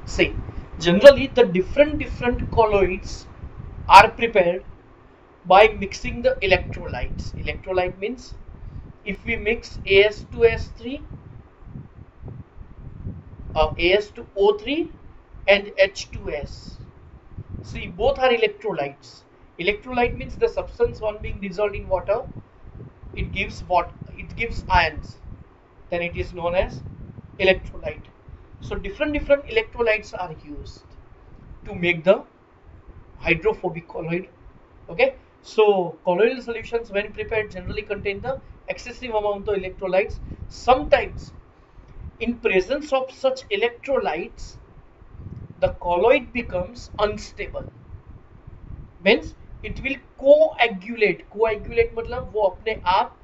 See, generally the different colloids are prepared by mixing the electrolytes. Electrolyte means if we mix As2S3, As2O3 and H2S. See, both are electrolytes. Electrolyte means the substance one being dissolved in water, it gives what? It gives ions. Then it is known as electrolyte. So different electrolytes are used to make the hydrophobic colloid. Okay, so colloidal solutions when prepared generally contain the excessive amount of electrolytes. Sometimes in presence of such electrolytes the colloid becomes unstable, means it will coagulate मतलब वो अपने आप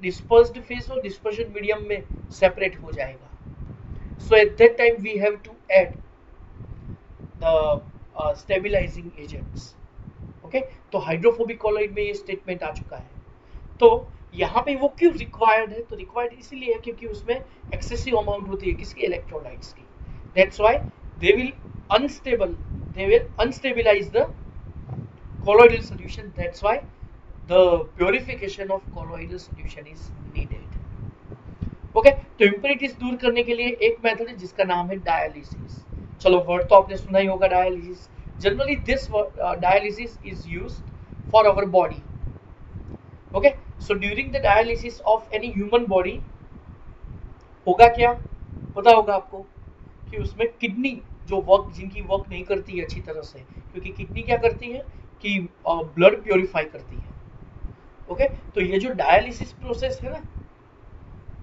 dispersed phase और dispersion medium में separate हो जाएगा. So at that time we have to add the stabilizing agents. Okay, तो hydrophobic colloid में ये स्टेटमेंट आ चुका है. तो यहाँ पे वो क्यों रिक्वायर्ड है? तो रिक्वायर्ड इसीलिए है क्योंकि उसमें एक्सेसिव अमाउंट होती है किसकी? इलेक्ट्रोलाइट्स की. That's why they will unstabilise the colloidal solution. That's why the purification of colloidal solution is needed. Okay, तो इम्प्योरिटीज दूर करने के लिए एक मेथड है जिसका नाम है डायलिसिस. चलो, वर्ड तो आपने सुना ही होगा dialysis. Generally this dialysis is used for our body. Okay, so during the dialysis of any human body होगा क्या? पता होगा आपको कि उसमें किडनी जो जिनकी वर्क नहीं करती है अच्छी तरह से, क्योंकि किडनी क्या करती है कि ब्लड प्योरीफाई करती है. ओके, तो ये जो डायलिसिस प्रोसेस है ना,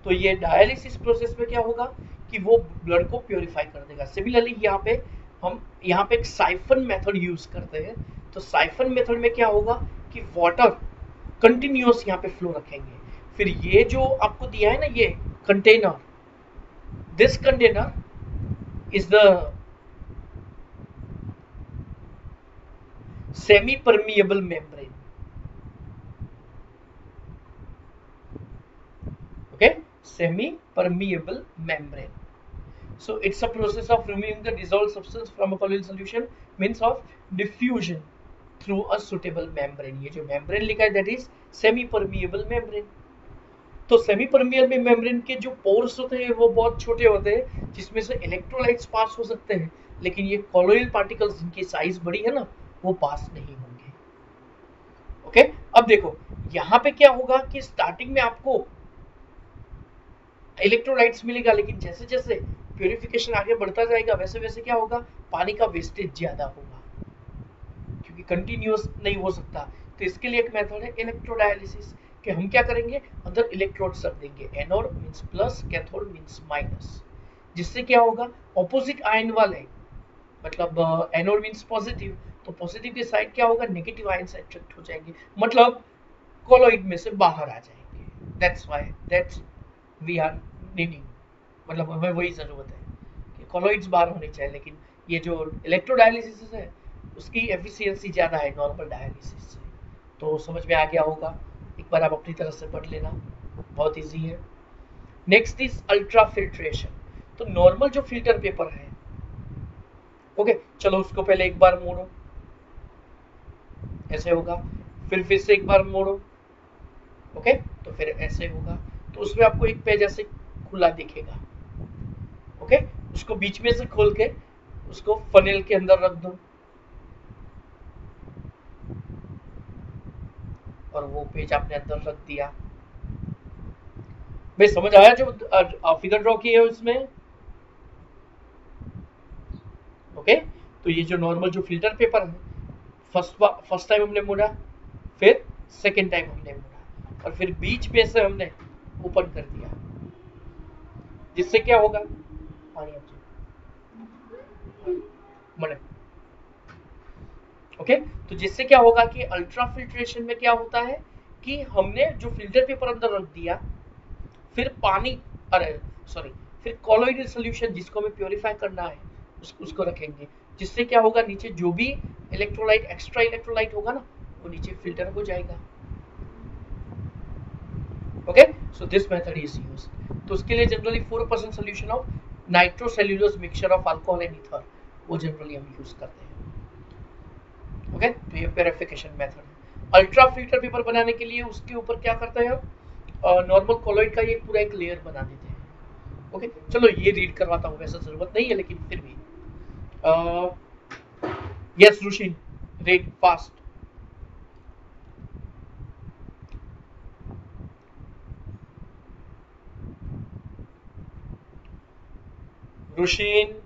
तो ये डायलिसिस प्रोसेस में क्या होगा कि वो ब्लड को प्योरीफाई कर देगा. सिमिलरली यहाँ पे एक साइफन मेथड यूज करते हैं. तो साइफन मेथड में क्या होगा कि वाटर कंटिन्यूअस यहाँ पे फ्लो रखेंगे. फिर ये जो आपको दिया है ना, ये container, this container is the semi permeable membrane. okay, semi permeable membrane. So it's a process of removing the dissolved substance from a colloidal solution, means of diffusion through a suitable membrane. ये जो membrane लिखा है that is semi permeable membrane. तो semi permeable membrane के जो pores होते हैं वो बहुत छोटे होते हैं जिसमें से इलेक्ट्रोलाइट्स पास हो सकते हैं, लेकिन ये कॉलोइडल पार्टिकल्स जिनकी साइज बड़ी है ना, वो पास नहीं होंगे. ओके, अब देखो यहाँ पे क्या होगा कि स्टार्टिंग में आपको इलेक्ट्रोलाइट्स मिलेगा, लेकिन जैसे जैसे प्यूरिफिकेशन आगे बढ़ता जाएगा वैसे वैसे क्या होगा, पानी का वेस्टेज ज्यादा होगा क्योंकि कंटिन्यूअस नहीं हो सकता. तो इसके लिए एक मेथड है इलेक्ट्रोडायलिसिस, कि हम क्या करेंगे, अंदर इलेक्ट्रोड्स रख देंगे. Anode means plus, cathode means minus, जिससे क्या होगा, ऑपोजिट आयन वाले, मतलब एनोड मींस पॉजिटिव, तो पॉजिटिव के साइड क्या होगा, नेगेटिव आयन से अट्रैक्ट हो जाएंगे, मतलब कॉलोइड में से बाहर आ जाएंगे. That's why that's we are needing, मतलब हमें वही जरूरत है कि कॉलोइड्स बाहर होने चाहिए. लेकिन ये जो इलेक्ट्रोडायलिसिस है उसकी एफिशिएंसी ज़्यादा है नॉर्मल डायलिसिस से. तो समझ में आ गया होगा, एक बार आप अपनी तरफ से पढ़ लेना, बहुत इजी है. Next is ultra filtration. तो नॉर्मल जो फिल्टर पेपर है, ओके, चलो उसको पहले एक बार मोड़ो, ऐसे होगा, फिर से एक बार मोड़ो, ओके, तो फिर ऐसे होगा. तो उसमें आपको एक पेज ऐसे खुला दिखेगा. ओके, उसको बीच में से खोल के उसको फनेल के अंदर रख दो और वो पेज आपने अंदर रख दिया. भाई समझ आया जो फिगर ड्रॉ की है उसमें? ओके, तो ये जो नॉर्मल जो फिल्टर पेपर है, फर्स्ट टाइम हमने मोड़ा, फिर सेकेंड टाइम हमने मोड़ा, और फिर बीच में से हमने ओपन कर दिया, जिससे क्या होगा, पानी मने, ओके, तो जिससे क्या होगा कि अल्ट्रा फिल्ट्रेशन में क्या होता है कि हमने जो फिल्टर पेपर अंदर रख दिया, फिर पानी, फिर कॉलोइडल सॉल्यूशन जिसको हमें प्योरीफाई करना है उसको रखेंगे, जिससे क्या होगा, नीचे जो भी इलेक्ट्रोलाइट, एक्स्ट्रा इलेक्ट्रोलाइट होगा ना, वो नीचे फिल्टर हो जाएगा. Okay, so this method is used. तो उसके लिए generally 4% solution of nitrocellulose mixture of alcohol and ether, वो जनरली हम यूज करते हैं। ओके, तो ये प्यूरिफिकेशन मेथड है। अल्ट्रा फिल्टर पेपर बनाने के लिए उसके ऊपर क्या करते हैं हम, नॉर्मल कॉलॉइड का ये पूरा एक लेयर बना देते हैं। ओके, चलो ये रीड करवाता हूँ, वैसे जरूरत नहीं है लेकिन फिर भी। Yes Rushin, read fast. Rushin,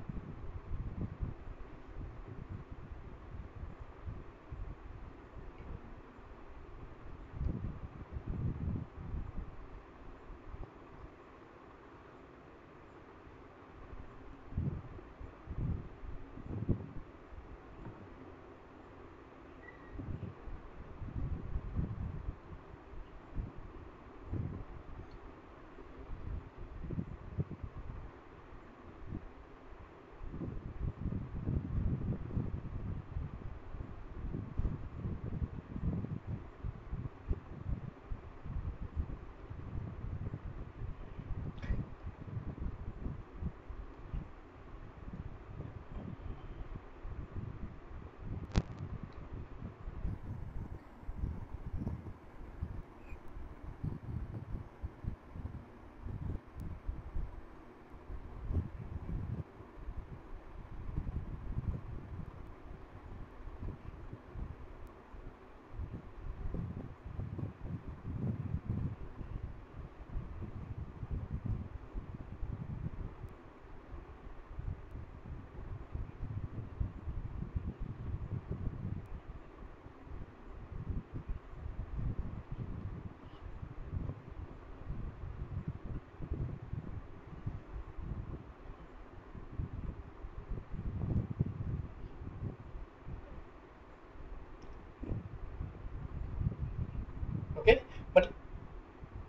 okay, but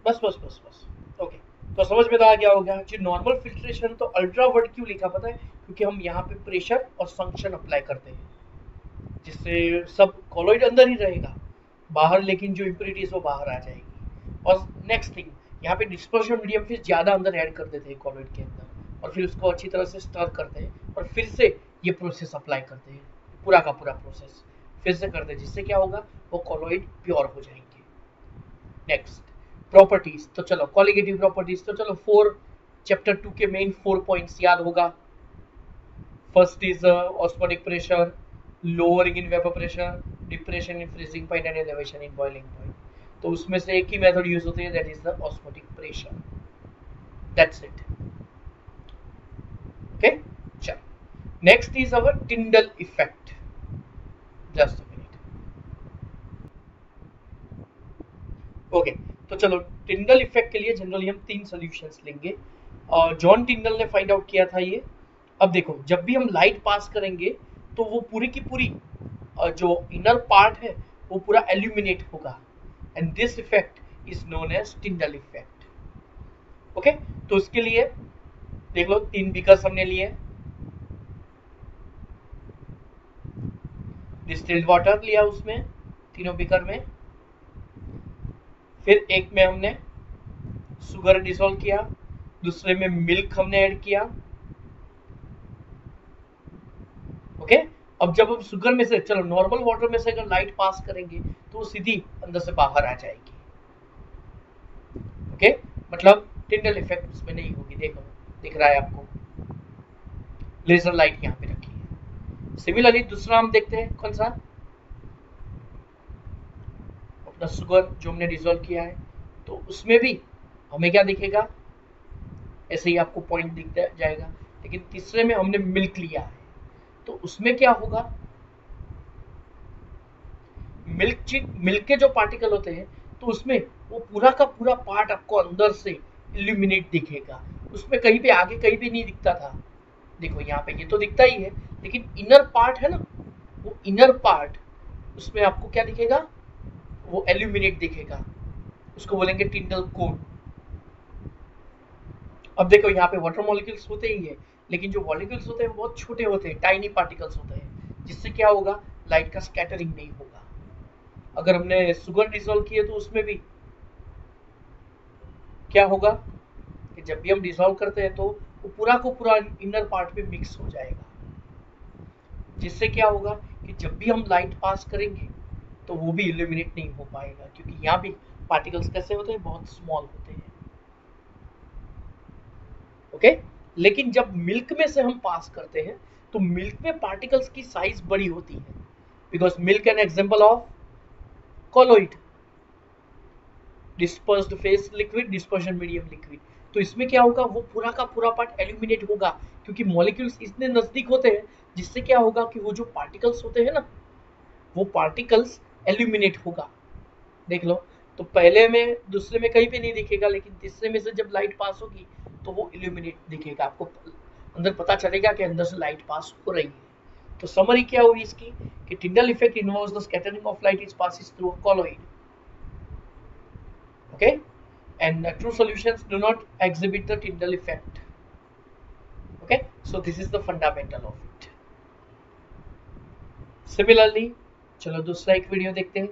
बस बस बस बस। ओके, तो समझ में तो आ गया होगा जी। नॉर्मल फिल्ट्रेशन तो अल्ट्रा वर्ड क्यों लिखा पता है, क्योंकि हम यहाँ पे प्रेशर और संक्शन अप्लाई करते हैं, जिससे सब कॉलॉइड अंदर ही रहेगा, बाहर लेकिन जो इम्प्योरिटीज वो बाहर आ जाएगी। और नेक्स्ट थिंग, यहाँ पे डिस्पर्शन मीडियम फिर ज्यादा अंदर ऐड कर देते हैं कॉलॉइड के अंदर, और फिर उसको अच्छी तरह से स्टर करते हैं और फिर से ये प्रोसेस अप्लाई करते हैं, पूरा का पूरा प्रोसेस फिर से करते हैं, जिससे क्या होगा, वो कॉलॉइड प्योर हो जाएंगे। Next, properties. तो चलो कॉलिगेटिव प्रॉपर्टीज, तो चलो 4 चैप्टर 2 के मेन 4 पॉइंट्स याद होगा। First is osmotic pressure, lowering in vapour pressure, depression in freezing point and elevation in boiling point. तो उसमें से एक ही मेथड यूज होती है, that is the osmotic pressure. That's it. Okay, चलो next is our Tyndall effect. Just a minute. Okay, तो चलो टिंडल इफेक्ट के लिए जनरली हम 3 सॉल्यूशंस लेंगे। जॉन टिंडल ने फाइंड आउट किया था ये। अब देखो, जब भी हम लाइट पास करेंगे तो वो पूरी की पूरी जो इनर पार्ट है वो पूरा एल्यूमिनेट होगा, and this effect is known as Tyndall effect. Okay, तो उसके लिए देख लो 3 बीकर्स हमने लिए, डिस्टिल्ड वाटर लिया उसमें, तीनों बीकर में, फिर एक में हमने शुगर डिसॉल्व किया, दूसरे में मिल्क हमने ऐड किया। ओके, अब जब हम शुगर में से, चलो नॉर्मल वाटर में से अगर लाइट पास करेंगे तो वो सीधी अंदर से बाहर आ जाएगी। ओके, मतलब टिंडल इफेक्ट उसमें नहीं होगी। देखो, दिख रहा है आपको, लेजर लाइट यहाँ पे रखी है। सिमिलरली दूसरा हम देखते हैं, कौन सा, अपना शुगर जो हमने डिसॉल्व किया है, तो उसमें भी हमें क्या दिखेगा, ऐसे ही आपको पॉइंट दिख जाएगा। लेकिन तीसरे में हमने मिल्क लिया है, तो उसमें क्या होगा, मिल्क के जो पार्टिकल होते हैं, तो उसमें वो पूरा का पूरा पार्ट आपको अंदर से इल्यूमिनेट दिखेगा। उसमें कहीं पे आगे कहीं भी नहीं दिखता था। देखो यहाँ पे ये तो दिखता ही है, लेकिन इनर पार्ट है ना, वो इनर पार्ट, उसमें आपको क्या दिखेगा, वो एल्यूमिनेट दिखेगा। उसको बोलेंगे टिंडल कोन। अब देखो यहाँ पे वाटर मॉलिक्यूल्स होते ही है, लेकिन जो मॉलिक्यूल्स होते हैं वो बहुत छोटे होते हैं, टाइनी पार्टिकल्स होते हैं, जिससे क्या होगा, लाइट का स्कैटरिंग नहीं होगा। अगर हमने शुगर डिसॉल्व किए तो उसमें भी क्या होगा कि जब भी हम डिसॉल्व करते हैं तो वो पूरा को पूरा इनर पार्ट में मिक्स हो जाएगा। जिससे क्या होगा कि जब भी हम लाइट पास करेंगे तो वो भी इल्यूमिनेट नहीं हो पाएगा, क्योंकि यहाँ भी पार्टिकल्स कैसे होते हैं, बहुत स्मॉल होते हैं। ओके, लेकिन जब मिल्क में से हम पास करते हैं तो मिल्क में पार्टिकल्स की साइज बड़ी होती है, because milk an example of colloid, dispersed phase liquid, dispersion medium liquid. तो इसमें क्या होगा, वो पूरा का पूरा पार्ट एल्यूमिनेट होगा, क्योंकि मॉलिक्यूल्स इतने नजदीक होते हैं, जिससे क्या होगा कि वो जो पार्टिकल्स होते हैं ना, वो पार्टिकल्स एल्यूमिनेट होगा। देख लो, तो पहले में दूसरे में कहीं पे नहीं दिखेगा, लेकिन तीसरे में से जब लाइट पास होगी तो वो इल्यूमिनेट दिखेगा, आपको अंदर पता चलेगा कि अंदर से लाइट पास हो रही है। तो समरी क्या हुई इसकी कि Tyndall effect involves the scattering of light is passes through a colloid. Okay, and true solutions do not exhibit the Tyndall effect. Okay, so this is the fundamental of it. Similarly, चलो दूसरा एक video देखते हैं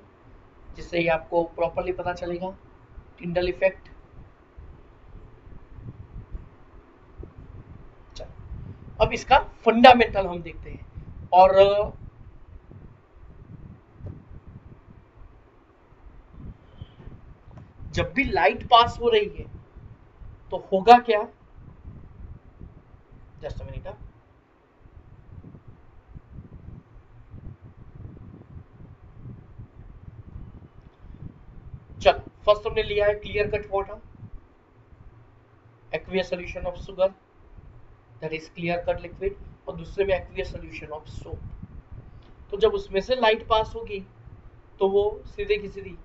जिससे ये आपको properly पता चलेगा टिंडल इफेक्ट। चलो अब इसका फंडामेंटल हम देखते हैं, और जब भी लाइट पास हो रही है तो होगा क्या, जस्ट अ मिनट। चलो फर्स्ट हमने लिया है clear cut water, aqueous solution of sugar, that is clear cut liquid, और दूसरे में एक्वियस सॉल्यूशन ऑफ सोप। तो जब उसमें से लाइट पास होगी तो वो सीधे की सीधी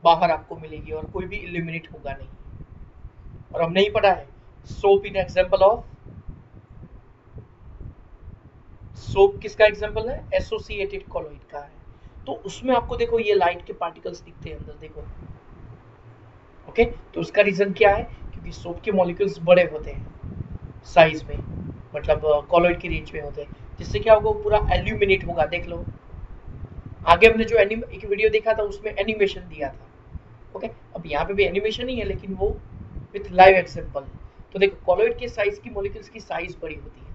बाहर आपको मिलेगी और कोई भी इल्यूमिनेट होगा नहीं। और हमने ही पढ़ा है soap in example of, soap किसका एग्जांपल है, एसोसिएटेड कॉलॉइड का है। तो उसमें आपको देखो ये लाइट के पार्टिकल्स दिखते हैं अंदर, देखो। ओके, तो उसका रीजन क्या है, क्योंकि सोप के मॉलिक्यूल्स बड़े होते हैं साइज में, मतलब कॉलॉइड की रेंज में होते हैं, जिससे क्या होगा, वो पूरा एल्यूमिनेट होगा। देख लो आगे हमने जो एक वीडियो देखा था उसमें एनिमेशन दिया था। ओके, अब यहाँ पे भी एनिमेशन ही है, लेकिन वो विथ लाइव एग्जांपल। तो देखो कॉलॉइड के साइज की मॉलिक्यूल्स की साइज बड़ी होती है।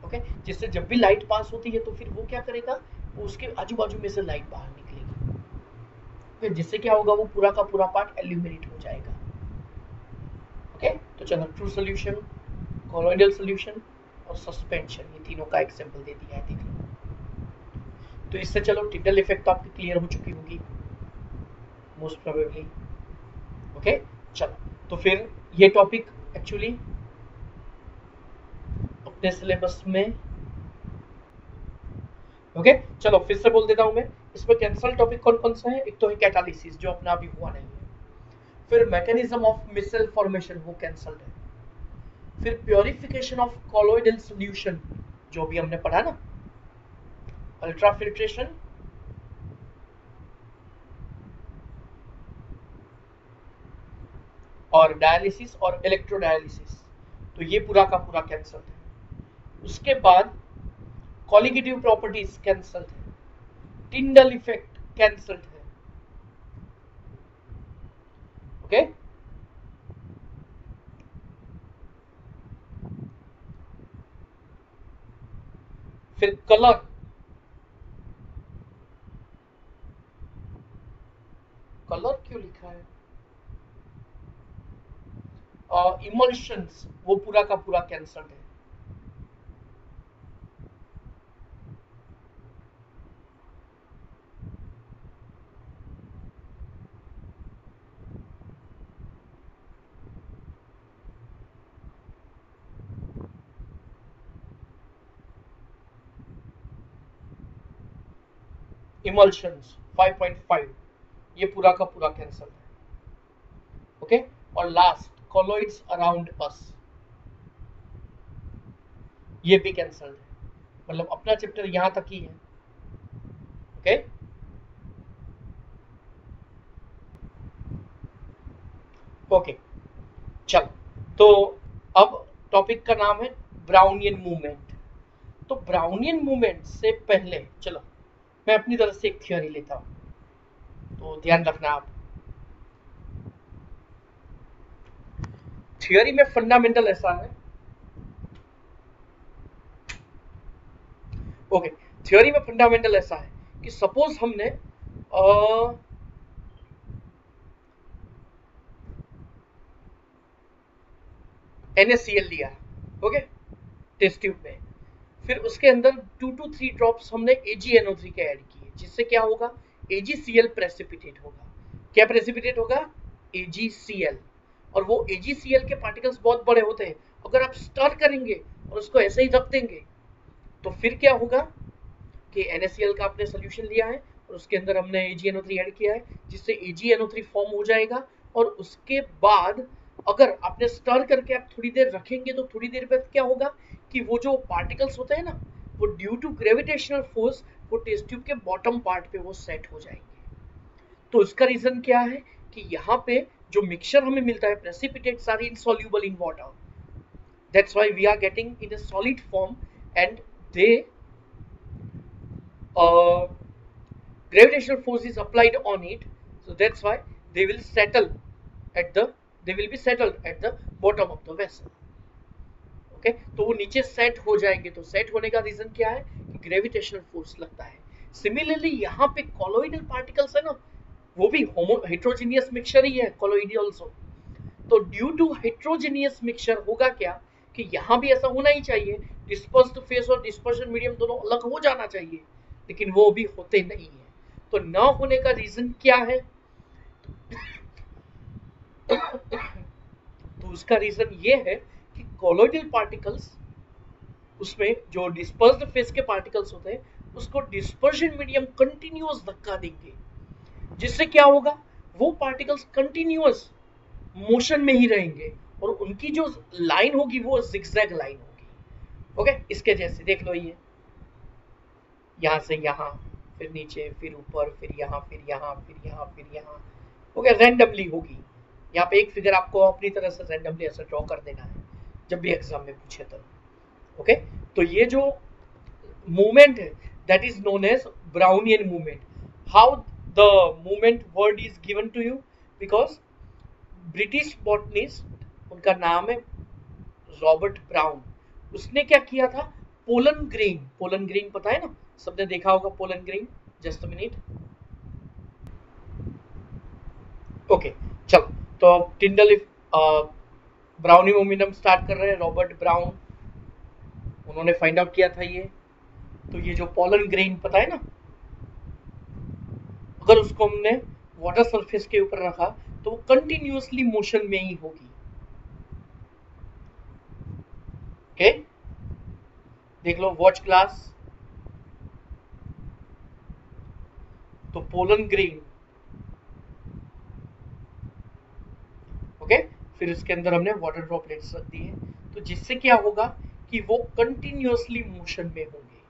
ओके, जिससे जब भी लाइट पास होती है तो फिर वो क्या करेगा, वो उसके आजू बाजू में से लाइट बाहर निकलेगी, फिर जिससे क्या होगा, वो पूरा का पूरा पार्ट एल्यूमिनेट हो जाएगा। ओके, तो चलो ट्रू सोल्यूशन, कॉलॉइडल सोल्यूशन और सस्पेंशन, ये तीनों का एग्जांपल दे दिया है, देख लो। तो इससे चलो टिंडल इफेक्ट तो आपकी क्लियर हो चुकी होगी मोस्ट प्रोबेबली। ओके, चलो तो फिर ये टॉपिक एक्चुअली अपने सिलेबस में, ओके चलो फिर से बोल देता हूं मैं, इसमें कैंसल टॉपिक कौन कौन सा है, एक तो है कैटालिसिस जो अपना अभी हुआ नहीं है, फिर मैकेनिज्म ऑफ मिसेल फॉर्मेशन वो कैंसल्ड है, फिर प्योरिफिकेशन ऑफ कॉलोइडल सॉल्यूशन जो भी हमने पढ़ा ना, अल्ट्राफिल्ट्रेशन, और डायलिसिस और इलेक्ट्रोडायलिसिस, तो ये पूरा का पूरा कैंसल्ड है। उसके बाद कॉलिगेटिव प्रॉपर्टीज कैंसल्ड है, टिंडल इफेक्ट कैंसल्ड है। ओके, फिर कलर, कलर क्यों लिखा है, और इमल्शंस वो पूरा का पूरा कैंसल्ड है। इमल्शंस 5.5 ये पूरा का पूरा कैंसल है। ओके, और लास्ट कॉलोइड्स अराउंड अस, ये भी कैंसल्ड है, मतलब अपना चैप्टर यहां तक ही है। ओके, ओके चलो, तो अब टॉपिक का नाम है ब्राउनियन मूवमेंट। तो ब्राउनियन मूवमेंट से पहले चलो मैं अपनी तरफ से एक थ्योरी लेता हूं, तो ध्यान रखना आप। थ्योरी में फंडामेंटल ऐसा है, ओके, थ्योरी में फंडामेंटल ऐसा है कि सपोज हमने NaCl लिया, ओके, टेस्ट ट्यूब में, फिर उसके अंदर 2 to 3 ड्रॉप्स हमने AgNO3 के ऐड किए, जिससे क्या होगा, AgCl प्रेसिपिटेट होगा। क्या प्रेसिपिटेट होगा? AgCl। और वो AgCl के पार्टिकल्स बहुत बड़े होते हैं, अगर आप स्टर करेंगे और उसको ऐसे ही रख देंगे तो फिर क्या होगा कि NaCl का आपने सोल्यूशन लिया है और उसके अंदर हमने AgNO3 ऐड किया है, जिससे AgNO3 फॉर्म हो जाएगा। और उसके बाद अगर आपने स्टर करके आप थोड़ी देर रखेंगे तो थोड़ी देर बाद क्या होगा कि वो जो पार्टिकल्स होते हैं ना, वो ड्यू टू ग्रेविटेशनल फोर्स वो टेस्ट ट्यूब के बॉटम पार्ट पे वो सेट हो जाएंगे। तो इसका रीजन क्या है कि यहाँ पे जो मिक्सचर हमें मिलता है, precipitates are insoluble in water, that's why we are getting in a solid form and they gravitational force is applied on it, so that's why they will settle at the they will be settled at the bottom of the vessel. Okay, तो वो नीचे set हो जाएंगे। तो set होने का reason क्या है कि ग्रेविटेशनल फोर्स लगता है। सिमिलरली यहाँ पे कॉलोइडल पार्टिकल्स है ना, वो भी हेट्रोजीनियस मिक्सचर ही है, कॉलोइडी आल्सो। तो ड्यू टू हेट्रोजीनियस मिक्सचर होगा क्या कि यहाँ भी ऐसा होना ही चाहिए, डिस्पर्स्ड फेस और डिस्पर्शन मीडियम दोनों अलग हो जाना चाहिए, लेकिन वो भी होते नहीं है। तो न होने का रीजन क्या है? तो उसका रीजन ये है कि कोलोइडल पार्टिकल्स, उसमें जो डिस्पर्स्ड फेस के पार्टिकल्स होते हैं उसको डिस्पर्शन मीडियम कंटिन्यूअस धक्का देंगे, जिससे क्या होगा, वो पार्टिकल्स कंटिन्यूअस मोशन में ही रहेंगे और उनकी जो लाइन होगी वो जिगजैग लाइन होगी। ओके, इसके जैसे देख लो, ये यहाँ से यहाँ, फिर नीचे, फिर ऊपर, फिर यहाँ, फिर यहाँ, फिर यहाँ, फिर यहाँ। ओके, रैंडमली होगी। यहाँ पे एक फिगर आपको अपनी तरह से रैंडमली ऐसा ड्रॉ कर देना है जब भी एग्जाम में पूछे तो। ओके, तो ये जो मूवमेंट है that is known as Brownian movement. How the movement word is given to you? Because British botanist, उनका नाम है रॉबर्ट ब्राउन, उसने क्या किया था, पोलन ग्रेन, पोलन ग्रेन पता है ना, सबने देखा होगा pollen grain. Just a minute. Okay, चलो, तो टिंडल ब्राउनी मोमेंटम स्टार्ट कर रहे हैं, रॉबर्ट ब्राउन, उन्होंने फाइंड आउट किया था ये। तो ये जो पोलन ग्रेन पता है ना, अगर उसको हमने वाटर सरफेस के ऊपर रखा तो वो कंटिन्यूअसली मोशन में ही होगी। ओके, देख लो वॉच क्लास। तो पोलन ग्रेन, ओके, फिर इसके अंदर हमने वाटर ड्रॉपलेट्स रख दिए, तो जिससे क्या होगा कि वो कंटिन्यूअसली मोशन में होंगे।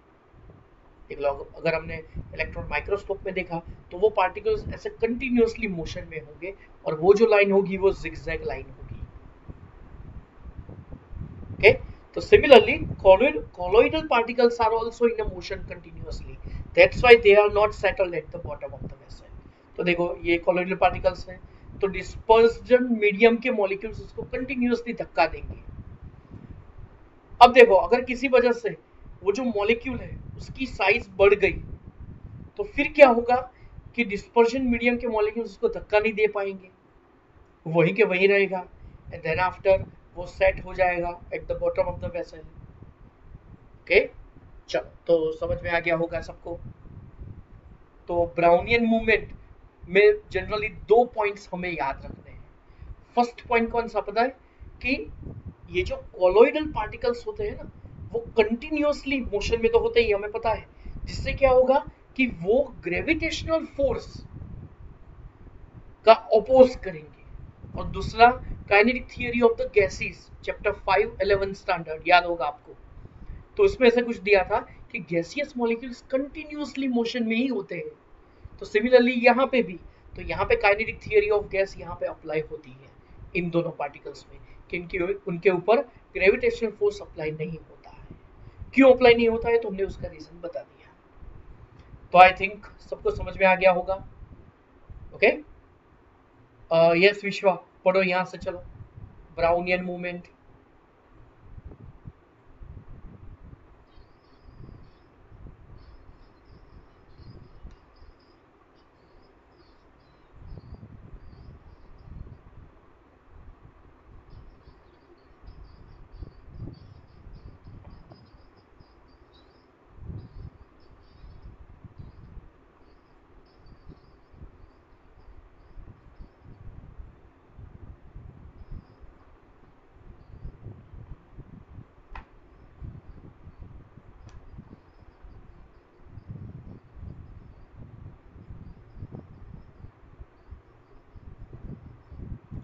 देख लो, अगर हमने इलेक्ट्रॉन माइक्रोस्कोप में देखा तो वो पार्टिकल्स ऐसे कंटिन्यूअसली मोशन में होंगे और वो जो लाइन होगी वो जिगजैग लाइन होगी। ओके, तो similarly colloidal particles are also in a motion continuously, that's why they are not settled at the bottom of the vessel। तो देखो ये colloidal particles हैं, तो डिस्पर्जन मीडियम के मॉलिक्यूल्स उसको कंटिन्यूअसली धक्का देंगे। अब देखो, अगर किसी वजह से वो जो मॉलिक्यूल है उसकी साइज बढ़ गई तो फिर क्या होगा कि डिस्पर्जन मीडियम के मॉलिक्यूल्स उसको धक्का नहीं दे पाएंगे, वहीं के वहीं रहेगा, एंड देन आफ्टर वो सेट हो जाएगा at the bottom of the vessel. Okay, चलो, तो समझ में आ गया होगा सबको। तो ब्राउनियन मूवमेंट में जनरली 2 पॉइंट्स हमें याद रखने हैं। फर्स्ट पॉइंट कौन सा पता है कि ये जो कॉलोइडल पार्टिकल्स होते हैं ना, वो कंटिन्यूअसली मोशन में तो होते ही, हमें पता है, जिससे क्या होगा कि वो ग्रेविटेशनल फोर्स का अपोज करेंगे। और दूसरा, kinetic theory of the gases, chapter 5 11 standard याद होगा आपको, तो इसमें ऐसा कुछ दिया था कि गैसियस मॉलिक्यूल्स कंटिन्यूअसली मोशन में ही होते हैं। तो सिमिलरली यहाँ पे भी, तो यहाँ पे काइनेटिक थियरी ऑफ गैस यहाँ पे अप्लाई होती है इन दोनों पार्टिकल्स में, कि उनके ऊपर ग्रेविटेशनल फोर्स अप्लाई नहीं होता है। क्यों अप्लाई नहीं होता है तो हमने उसका रीजन बता दिया। तो आई थिंक सबको समझ में आ गया होगा। ओके, यस विश्वा, पढ़ो यहाँ से, चलो, Brownian movement.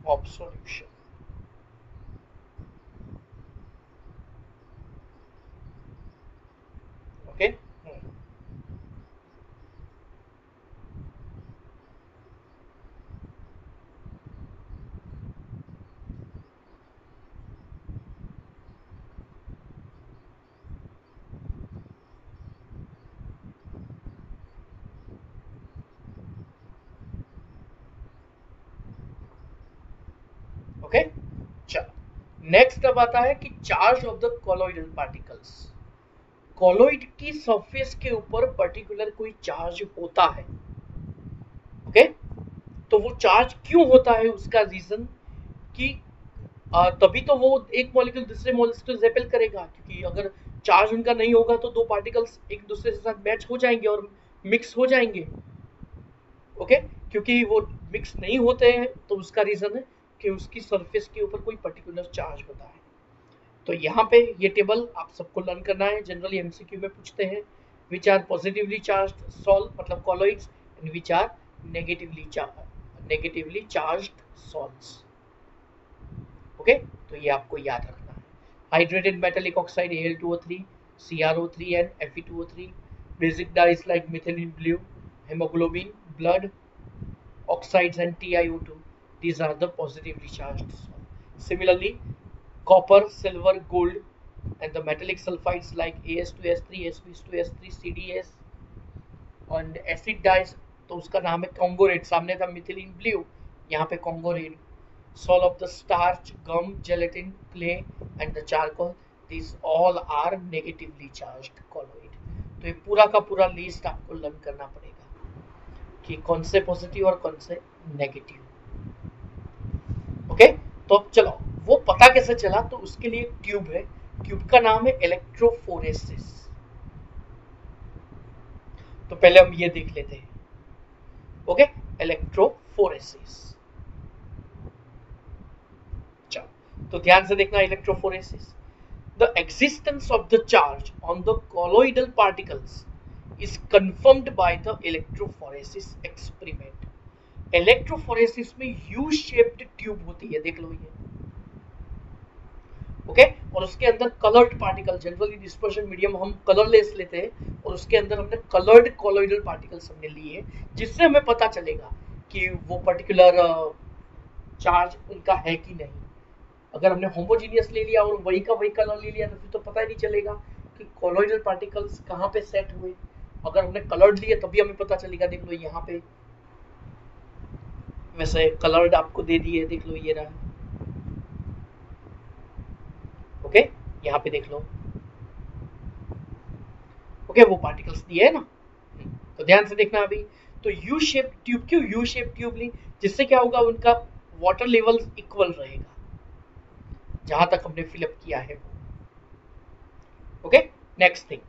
of solution. Okay. Okay, चलो नेक्स्ट अब आता है कि charge of the colloidal particles. Colloid की सरफेस के ऊपर पर्टिकुलर कोई चार्ज होता है। ओके, तो वो चार्ज क्यों होता है, उसका रीजन कि तभी तो वो एक मॉलिक्यूल दूसरे मॉलिक्यूल से रिपेल करेगा, क्योंकि अगर चार्ज उनका नहीं होगा तो दो पार्टिकल्स एक दूसरे के साथ मैच हो जाएंगे और मिक्स हो जाएंगे। ओके, क्योंकि वो मिक्स नहीं होते हैं तो उसका रीजन है कि उसकी सरफेस के ऊपर कोई पर्टिकुलर चार्ज होता है। तो यहाँ पे ये टेबल आप सबको लर्न करना है, जनरली एमसीक्यू में पूछते हैं which are positively charged salt मतलब colloids and which are negatively charged salts. Okay, तो ये आपको याद रखना है। Hydrated metallic oxide Al2O3, CrO3 and Fe2O3, basic dyes like methylene blue, hemoglobin, blood oxides and TiO2, these are the positively charged salts. Similarly, copper, silver, gold and the metallic sulfides like As2S3, Sp2S3, CdS and acid dyes, तो उसका नाम है कॉन्गोरेट, सामने था methylene blue, यहाँ पे कॉन्गोरेट। Salt of the starch, gum, gelatin, clay and the charcoal, these all are negatively charged colloid। तो ये पूरा का पूरा लिस्ट आपको लर्न करना पड़ेगा कि कौन से पॉजिटिव और कौन से नेगेटिव। ओके, तो अब चलो वो पता कैसे चला, तो उसके लिए ट्यूब है, ट्यूब का नाम है इलेक्ट्रोफोरेसिस। तो पहले हम ये देख लेते हैं। ओके, इलेक्ट्रोफोरेसिस, तो ध्यान से देखना electrophoresis. The existence of the charge on the colloidal particles is confirmed by the electrophoresis experiment. Electrophoresis में यू शेप्ड ट्यूब होती है, देख लो ये। ओके, और उसके अंदर coloured particle, generally dispersion medium हम कलरलेस लेते हैं और उसके अंदर हमने कलर्ड कॉलोइडल पार्टिकल्स हमने लिए, जिससे हमें पता चलेगा कि वो पर्टिकुलर चार्ज उनका है कि नहीं। अगर हमने होमोजीनियस ले लिया और वही का वही कलर ले लिया तो फिर तो पता ही नहीं चलेगा कि कॉलोइडल पार्टिकल्स कहाँ पे सेट हुए। अगर हमने कलर्ड लिए तभी हमें पता चलेगा। देख लो यहाँ पे वैसे कलर्ड आपको दे दिए, देख लो ये रहा। ओके, यहाँ पे देख लो। ओके, वो पार्टिकल्स दिए है ना, तो ध्यान से देखना अभी। तो यू शेप ट्यूब, क्यों यू शेप ट्यूब ली, जिससे क्या होगा, उनका वाटर लेवल इक्वल रहेगा जहां तक हमने फिलअप किया है। ओके, नेक्स्ट थिंग,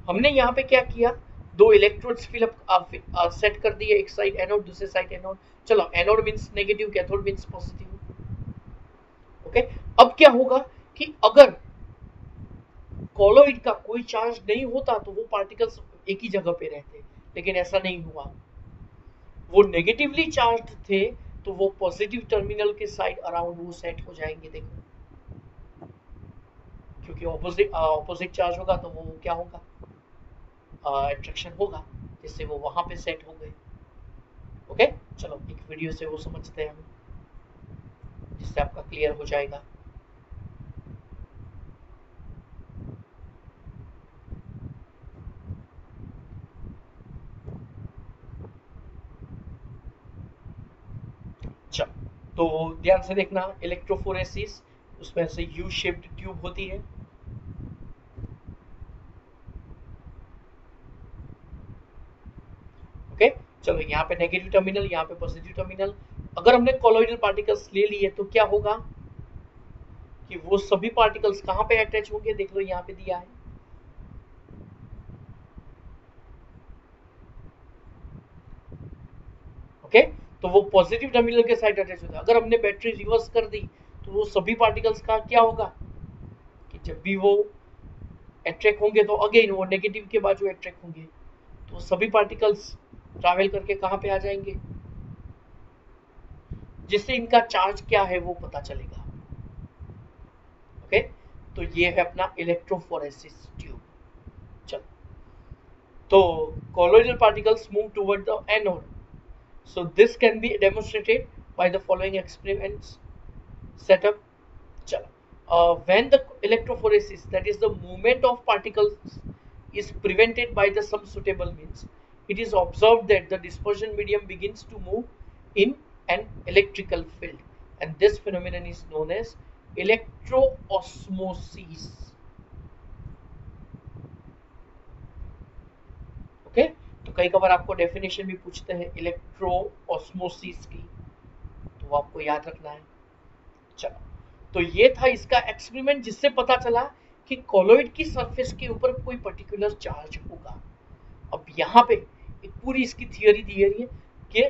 हमने यहाँ पे क्या किया, दो इलेक्ट्रोड्स फिलअप सेट कर दिए, एक साइड एनोड दूसरे साइड एनोड। चलो, anode means negative, cathode means positive. Okay, अब क्या होगा कि अगर कॉलोइड का कोई चार्ज नहीं होता तो वो पार्टिकल्स एक ही जगह पे रहते, लेकिन ऐसा नहीं हुआ। वो नेगेटिवली चार्ज थे तो वो पॉजिटिव टर्मिनल के साइड अराउंड वो सेट हो जाएंगे। देखो, क्योंकि ऑपोजिट चार्ज होगा तो वो क्या होगा, अट्रैक्शन होगा, जिससे वो वहां पे सेट हो गए। ओके, चलो एक वीडियो से वो समझते हैं हम, जिससे आपका क्लियर हो जाएगा। चलो, तो ध्यान से देखना, इलेक्ट्रोफोरेसिस, उसमें से यू शेप्ड ट्यूब होती है। ओके, चलो यहाँ पे नेगेटिव टर्मिनल, यहाँ पे पॉजिटिव टर्मिनल। अगर हमने कॉलोइडल पार्टिकल्स ले लिए तो क्या होगा कि वो सभी पार्टिकल्स कहाँ पे अटैच होंगे, देख लो यहाँ पे दिया है। ओके, तो वो पॉजिटिव टर्मिनल के साइड अटैच होता है। अगर हमने बैटरी रिवर्स कर दी तो वो सभी पार्टिकल्स का क्या होगा कि जब भी वो अट्रैक्ट होंगे तो अगेन वो नेगेटिव के बाद जो अट्रैक्ट होंगे तो सभी पार्टिकल्स ट्रैवल करके कहाँ पे आ जाएंगे, जिससे इनका चार्ज क्या है वो पता चलेगा। ओके, तो ये है अपना इलेक्ट्रोफोरेसिस ट्यूब। चलो, तो colloidal particles move toward the anode. So this can be demonstrated by the following experiments set up. चलो, when the electrophoresis, that is the movement of particles, is prevented by the some suitable means, it is observed that the dispersion medium begins to move in an electrical field, and this phenomenon is known as electroosmosis. Okay, तो कई बार आपको definition भी पूछते हैं इलेक्ट्रोऑस्मोसिस की, तो वो आपको याद रखना है। चलो, तो ये था इसका एक्सपेरिमेंट जिससे पता चला कि कॉलोइड की सरफेस के ऊपर कोई पर्टिकुलर चार्ज होगा। अब यहाँ पे एक पूरी इसकी थियोरी दी है कि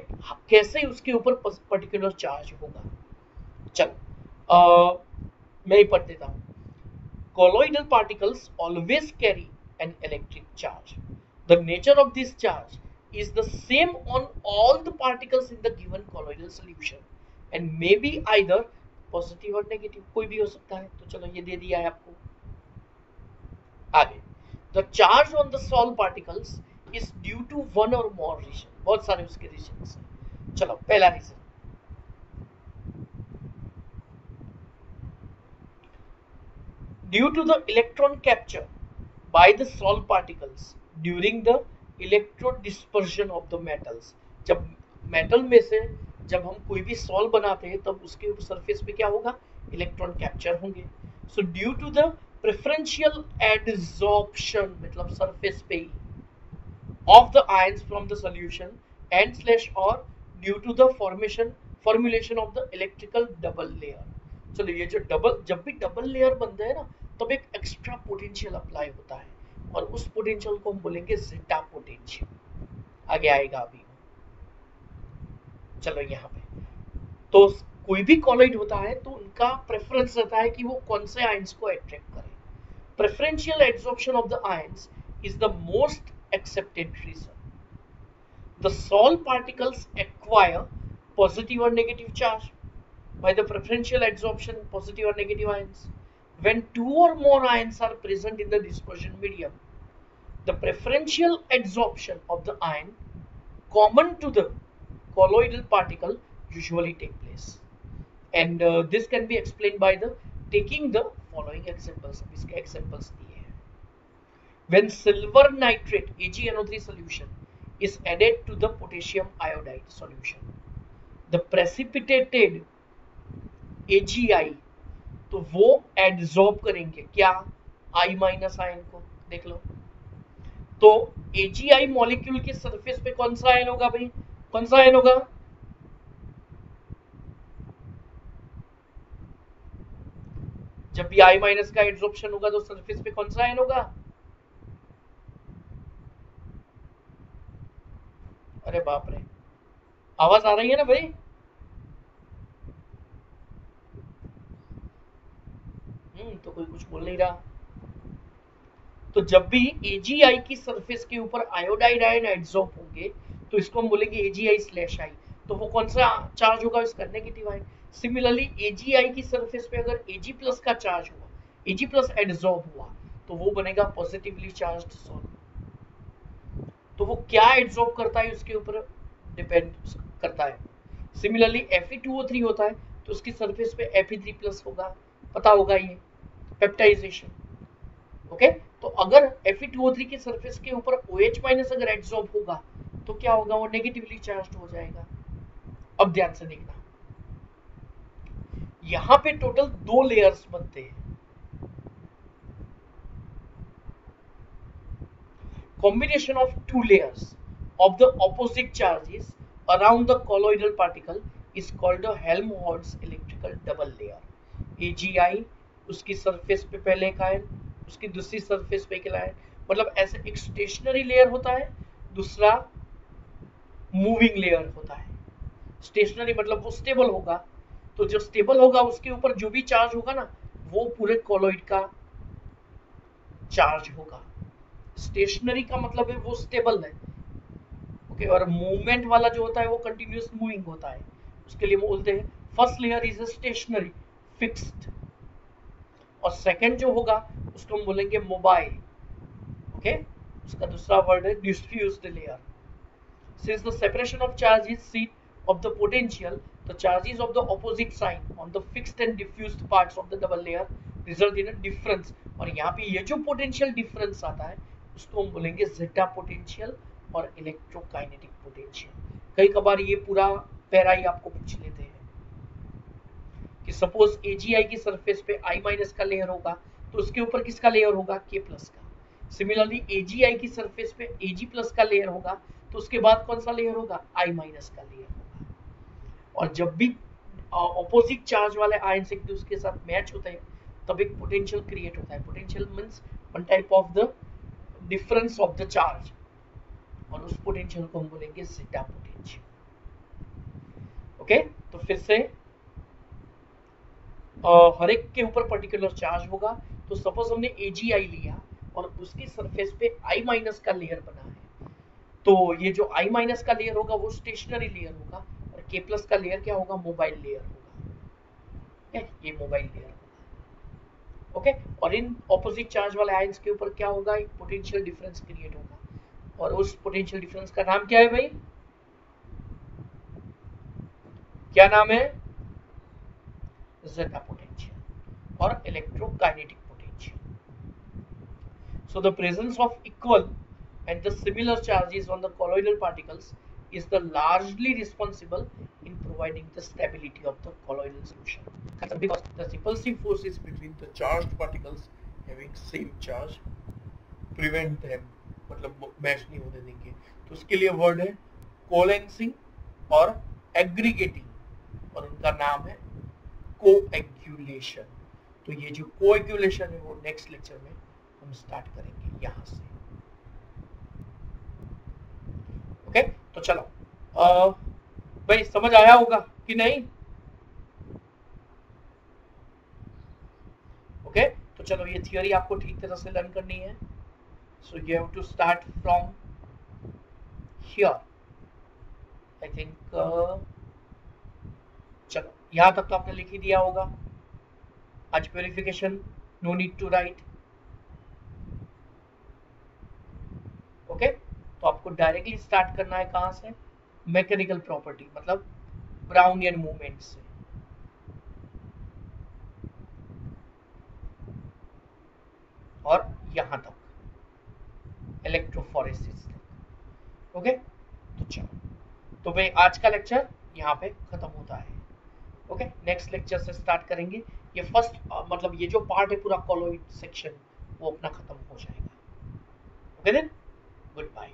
कैसे उसके ऊपर पर्टिकुलर चार्ज होगा। चलो, मैं ही पढ़ देता हूँ। Colloidal particles always carry an electric charge. The nature of this charge is the same on all the particles in the given colloidal solution and may be either positive or negative, कोई भी हो सकता है। तो चलो, ये दे दिया है आपको। आगे, the charge on the solved particles is due to one or more reason, बहुत सारे उसके रीजन हैं। चलो, पहला reason, due to the electron capture by the solved particles during the electrodispersion of the metals. जब मेटल में से जब हम कोई भी सॉल्व बनाते हैं तब उसके ऊपर सरफेस पे क्या होगा, इलेक्ट्रॉन कैप्चर होंगे। So due to the preferential adsorption, मतलब सरफेस पे of the ions from the solution and slash और due to the formulation of the electrical double layer. चलो, ये जो जब भी डबल लेयर बनता है ना, तब एक एक्स्ट्रा पोटेंशियल अप्लाई होता है और उस पोटेंशियल को हम बोलेंगे ज़ेटा पोटेंशियल। आगे आएगा अभी। चलो, यहाँ पे तो कोई भी कॉलोइड होता है तो उनका प्रेफरेंस रहता है कि वो कौन से आयंस को अट्रैक्ट करे। Preferential absorption of the ions is the most accepted reason. The solved particles acquire positive or negative charge by the preferential adsorption positive or negative ions. When two or more ions are present in the dispersion medium, the preferential adsorption of the ion common to the colloidal particle usually take place. And this can be explained by the taking the following examples. इसके examples दिए हैं। When silver nitrate AgNO3 solution is added to the potassium iodide solution, the precipitated AgI, तो वो adsorb करेंगे क्या, I minus ion को। देख लो, तो AgI मॉलिक्यूल के सरफेस पे कौन सा आयन होगा भाई, कौन सा आयन होगा, जब भी I माइनस का एडजॉर्प्शन होगा तो सरफेस पे कौन सा आयन होगा। अरे बाप रे, आवाज आ रही है ना भाई। तो कोई कुछ बोल नहीं रहा। तो जब भी AgI की सरफेस के ऊपर आयोडाइड आयन एडसॉर्ब होंगे तो इसको हम बोलेंगे AgI/I। तो वो कौन सा चार्ज होगा, इसका नेगेटिव आयन। सिमिलरली AgI की सरफेस पे अगर Ag+ का चार्ज हुआ, Ag+ एडसॉर्ब हुआ, तो वो बनेगा पॉजिटिवली चार्ज्ड सॉल्यूट। तो वो क्या एडसॉर्ब करता है उसके ऊपर डिपेंड करता है। सिमिलरली Fe2O3 होता है तो उसकी सरफेस पे Fe3+ होगा, पता होगा ये पेप्टाइजेशन। ओके, तो अगर Fe2O3 की सरफेस के ऊपर OH- अगर एडसॉर्ब होगा तो क्या होगा, वो नेगेटिवली चार्ज्ड हो जाएगा। अब ध्यान से देखना, यहां पे टोटल 2 लेयर्स बनते हैं। Combination of 2 layers of the opposite charges around the colloidal particle is called a Helmholtz electrical double layer. AgI उसकी सरफेस पे पहले एक आयन, उसकी दूसरी सरफेस पे एक आयन, मतलब ऐसे एक स्टेशनरी लेयर होता है, दूसरा मूविंग लेयर होता है। स्टेशनरी मतलब वो स्टेबल होगा, तो जो स्टेबल होगा उसके ऊपर जो भी चार्ज होगा ना, वो पूरे कॉलोइड का चार्ज होगा। स्टेशनरी का मतलब है वो स्टेबल है, ओके, और मूवमेंट वाला जो होता है वो कंटिन्यूअस मूविंग होता है। उसके लिए बोलते हैं first layer is stationary fixed, और सेकंड जो होगा उसको हम बोलेंगे मोबाइल। ओके, उसका दूसरा वर्ड है diffused layer. Since the separation of charge is seen of the potential, the charges of the opposite sign on the fixed and diffused parts of the double layer result in a difference। और यहाँ पे ये जो potential difference आता है उसको हम बोलेंगे जेटा पोटेंशियल और इलेक्ट्रोकाइनेटिक पोटेंशियल। कई कबार ये पूरा पैरा ही आपको पूछ लेते हैं कि सपोज AgI की सरफेस पे I माइनस का लेयर होगा तो उसके ऊपर किसका लेयर होगा, K प्लस का। सिमिलरली AgI की सरफेस पे Ag प्लस का लेयर होगा तो उसके बाद कौन सा लेयर होगा, I माइनस का लेयर होगा। और जब भी ऑपोजिट चार्ज वाले आयंस एक दूसरे के साथ मैच होते हैं तब एक पोटेंशियल क्रिएट होता है। Potential means one type of the difference of the charge, और उस पोटेंशियल को हम बोलेंगे जेटा पोटेंशियल। ओके, तो फिर से हर एक के ऊपर पर्टिकुलर चार्ज होगा। तो सपोज हमने AgI लिया और उसकी सरफेस पे I माइनस का लेयर बना है, तो ये जो I माइनस का लेयर होगा वो स्टेशनरी लेयर होगा और K प्लस का लेयर क्या होगा, मोबाइल लेयर होगा। ये मोबाइल लेयर होगा। ओके, और इन ऑपोजिट चार्ज वाले आयंस के ऊपर क्या होगा, एक पोटेंशियल डिफरेंस क्रिएट होगा, और उस पोटेंशियल डिफरेंस का नाम क्या है भाई, क्या नाम है, जेटा पोटेंशियल और electrokinetic potential. So the presence of equal and the similar charges on the colloidal particles is the largely responsible in providing the stability of the colloidal solution. Because the repulsive forces between the charged particles having same charge prevent them, मतलब match नहीं होने देंगे। तो उसके लिए word है कोलेंसिंग और aggregating, और उनका नाम है कोएगुलेशन। तो ये जो कोएगुलेशन है वो नेक्स्ट लेक्चर में हम स्टार्ट करेंगे यहां से। ओके, तो चलो भाई समझ आया होगा कि नहीं। ओके, तो चलो ये थियोरी आपको ठीक तरह से लर्न करनी है। So you have to start from here. I think चलो यहां तक तो आपने लिख ही दिया होगा। आज purification no need to write. Okay, तो आपको डायरेक्टली स्टार्ट करना है कहां से, मैकेनिकल प्रॉपर्टी मतलब ब्राउनियन मूवमेंट से। और यहां तक इलेक्ट्रोफोरेसिस तक। ओके, तो चलो, तो भाई आज का लेक्चर यहाँ पे खत्म होता है। ओके, नेक्स्ट लेक्चर से स्टार्ट करेंगे। ये फर्स्ट मतलब ये जो पार्ट है पूरा कॉलोइड सेक्शन वो अपना खत्म हो जाएगा। Okay then, good bye.